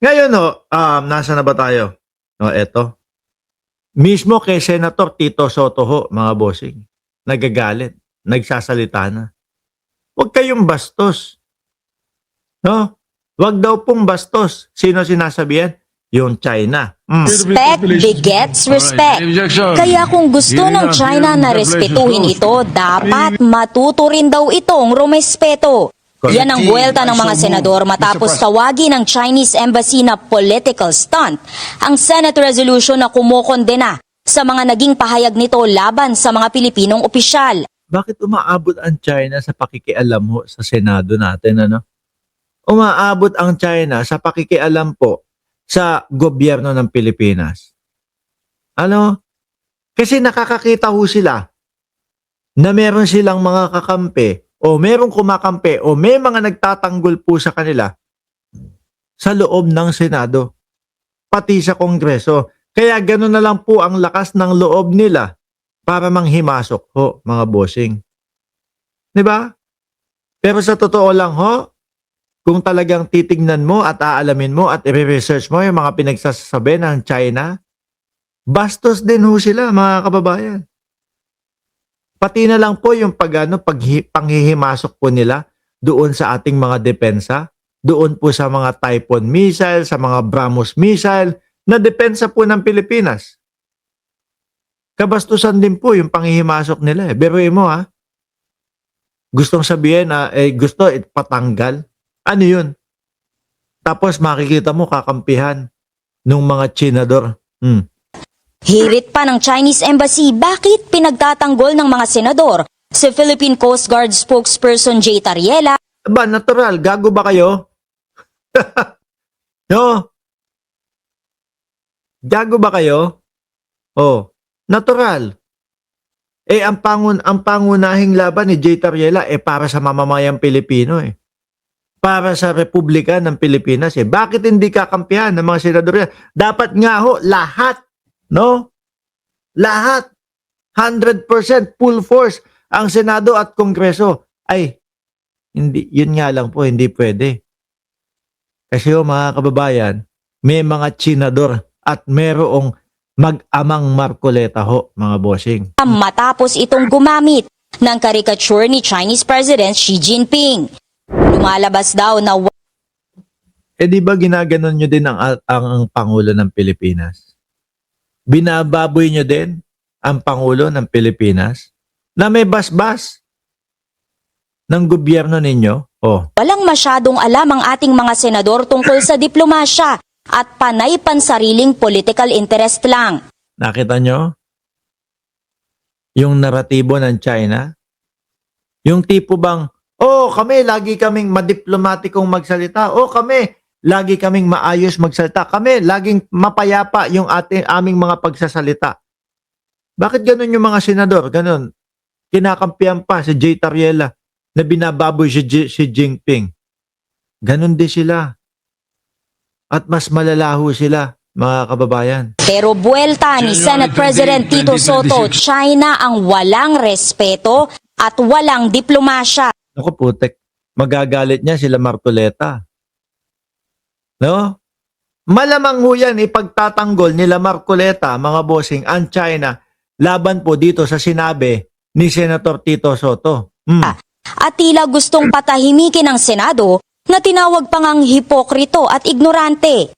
Ngayon, nasa na ba tayo? Eto. Mismo kay Senator Tito Soto ho, mga bossing, nagagalit, nagsasalita na. Huwag kayong bastos. No? Huwag daw pong bastos. Sino sinasabihan? Yung China. Respect begets respect. Kaya kung gusto ng China na respetuhin ito, dapat matuto rin daw itong rumespeto. Yan ang buwelta ng mga senador matapos tawagin ng Chinese Embassy na political stunt ang Senate resolution na kumokondena sa mga naging pahayag nito laban sa mga Pilipinong opisyal. Bakit umaabot ang China sa pakikialam mo sa Senado natin, ano? Umaabot ang China sa pakikialam po sa gobyerno ng Pilipinas. Ano? Kasi nakakakita ho sila na meron silang mga kakampi o merong kumakampi o may mga nagtatanggol po sa kanila sa loob ng Senado, pati sa Kongreso. Kaya gano'n na lang po ang lakas ng loob nila para manghimasok ho, mga bossing. Diba? Pero sa totoo lang ho, kung talagang titignan mo at aalamin mo at i-research mo yung mga pinagsasabi ng China, bastos din ho sila, mga kababayan. Pati na lang po yung panghihimasok po nila doon sa ating mga depensa, doon po sa mga Typhoon missile, sa mga BrahMos missile, na depensa po ng Pilipinas. Kabastusan din po yung panghihimasok nila. Biruin mo ha. Gustong sabihin na gusto patanggal. Ano yun? Tapos makikita mo kakampihan ng mga tsinador. Hirit pa ng Chinese Embassy bakit pinagtatanggol ng mga senador si Philippine Coast Guard spokesperson Jay Tariela. Ba, natural. Gago ba kayo? No? Gago ba kayo? Oh, natural. Ang pangunahing laban ni Jay Tariela para sa mamamayang Pilipino Para sa Republika ng Pilipinas Bakit hindi kakampihan ng mga senador yan? Dapat nga ho, lahat. No? Lahat. 100% full force ang Senado at Kongreso. Hindi, yun nga lang po, hindi pwede. Kasi mga kababayan, may mga tsinador at merong mag-amang Marcoleta ho, mga bossing. Matapos itong gumamit ng caricature ni Chinese President Xi Jinping. Lumalabas daw na di ba ginaganon nyo din ang Pangulo ng Pilipinas? Binababoy nyo din ang Pangulo ng Pilipinas na may basbas ng gobyerno ninyo? Walang masyadong alam ang ating mga senador tungkol sa diplomasya at panay pansariling political interest lang. Nakita nyo? Yung naratibo ng China? Yung tipo bang, kami lagi kaming madiplomatikong magsalita. Kami lagi kaming maayos magsalita. Kami laging mapayapa yung aming mga pagsasalita. Bakit ganun yung mga senador? Ganun. Kinakampihan pa si Jay Tariela na binababoy si Xi Jinping. Ganun din sila. At mas malalaho sila, mga kababayan. Pero buwelta ni Senate President Tito Soto, China ang walang respeto at walang diplomasya. Naku putek, magagalit niya sila Marcoleta. No? Malamang ho yan ipagtatanggol nila Marcoleta, mga bossing, ang China, laban po dito sa sinabi ni Senator Tito Soto. At tila gustong patahimikin ng Senado na tinawag pang ang hipokrito at ignorante.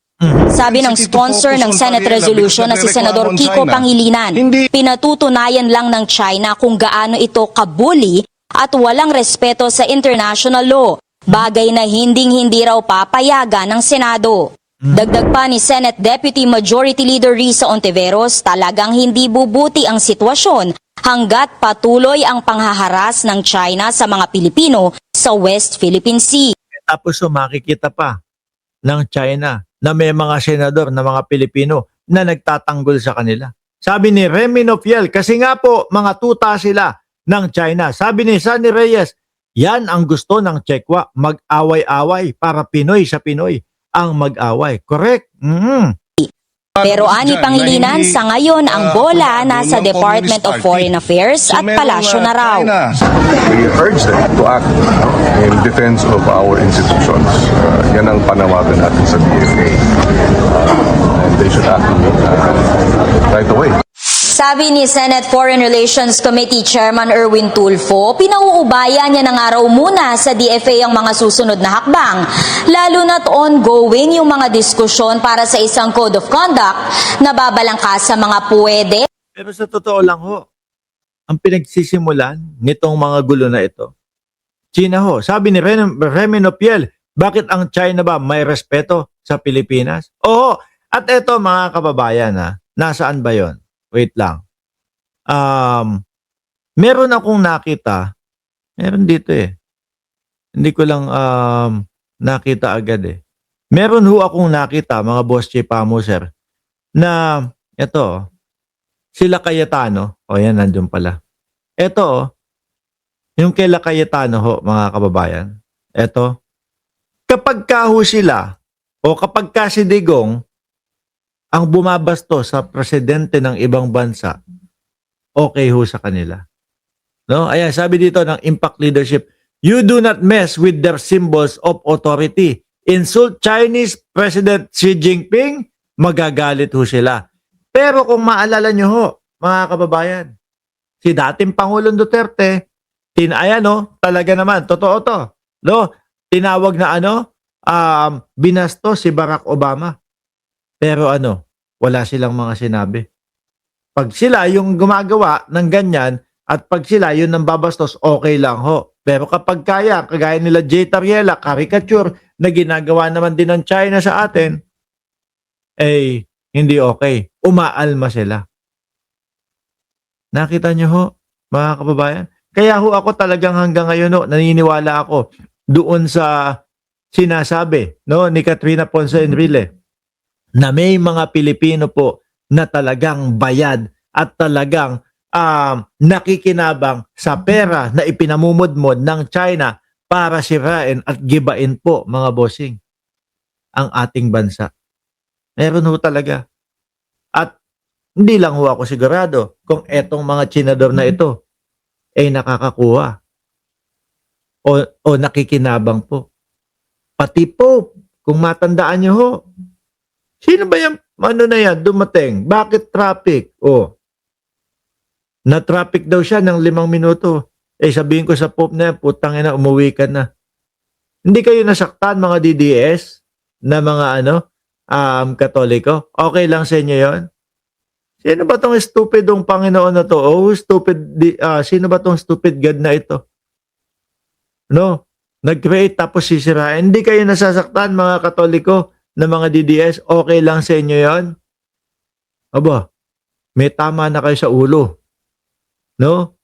Sabi ng sponsor ng Senate resolution na si Senador Kiko Pangilinan, pinatutunayan lang ng China kung gaano ito kabuli at walang respeto sa international law, bagay na hinding-hindi raw papayagan ng Senado. Dagdag pa ni Senate Deputy Majority Leader Risa Ontiveros, talagang hindi bubuti ang sitwasyon hanggat patuloy ang panghaharas ng China sa mga Pilipino sa West Philippine Sea. Tapos makikita pa ng China na may mga senador na mga Pilipino na nagtatanggol sa kanila. Sabi ni Remy Nofiel, kasi nga po mga tuta sila ng China. Sabi ni Sunny Reyes, yan ang gusto ng Chekwa, mag-away-away para Pinoy sa Pinoy ang mag-away. Correct? Pero ani Pangilinan, sa ngayon ang bola nasa Department of Foreign Affairs at palasyo na raw. We urge them to act in defense of our institutions. Yan ang panawagan natin sa DFA. Sabi ni Senate Foreign Relations Committee Chairman Erwin Tulfo, pinauubaya niya na nga raw muna sa DFA ang mga susunod na hakbang, lalo na't ongoing yung mga diskusyon para sa isang code of conduct na babalangkas sa mga pwede. Pero sa totoo lang ho, ang pinagsisimulan nitong mga gulo na ito, China ho. Sabi ni Remy Nopiel, bakit ang China ba may respeto sa Pilipinas? Oo. At eto mga kababayan, nasaan ba yon? Wait lang. Meron akong nakita. Meron dito eh. Hindi ko lang nakita agad eh. Meron ho akong nakita, mga boss chief sir, na ito, sila Cayetano. O yan, nandun pala. Ito, yung kila Cayetano ho, mga kababayan. Ito, kapag kaho sila, o kapag ka si Digong, ang bumabasto sa presidente ng ibang bansa, okay ho sa kanila. No? Ayan, sabi dito ng Impact Leadership, you do not mess with their symbols of authority. Insult Chinese President Xi Jinping, magagalit ho sila. Pero kung maalala nyo ho, mga kababayan, si dating Pangulong Duterte, talaga naman, totoo to. No? Tinawag na binasto si Barack Obama. Pero wala silang mga sinabi. Pag sila yung gumagawa ng ganyan at pag sila yung nambabastos, okay lang ho. Pero kapag kagaya nila Jay Tariela, caricature na ginagawa naman din ng China sa atin, hindi okay. Umaalma sila. Nakita nyo ho, mga kababayan? Kaya ho ako talagang hanggang ngayon naniniwala ako doon sa sinasabi ni Katrina Ponce Enrile na may mga Pilipino po na talagang bayad at talagang nakikinabang sa pera na ipinamumudmod ng China para sirain at gibain po, mga bossing, ang ating bansa. Meron ho talaga. At hindi lang ho ako sigurado kung etong mga tsinador na ito ay nakakakuha o nakikinabang po. Pati po, kung matandaan nyo ho, sino ba yung na yan, dumating? Bakit traffic? Na-traffic daw siya ng 5 minuto. Sabihin ko sa Pope na yan, putang ina, umuwi ka na. Hindi kayo nasaktan, mga DDS, na mga Katoliko? Okay lang sa inyo yon? Sino ba tong stupidong Panginoon na to? Sino ba tong stupid God na ito? No? Nag-create tapos sisirain. Hindi kayo nasasaktan, mga Katoliko, na mga DDS, okay lang sa inyo yon? Aba, may tama na kayo sa ulo. No?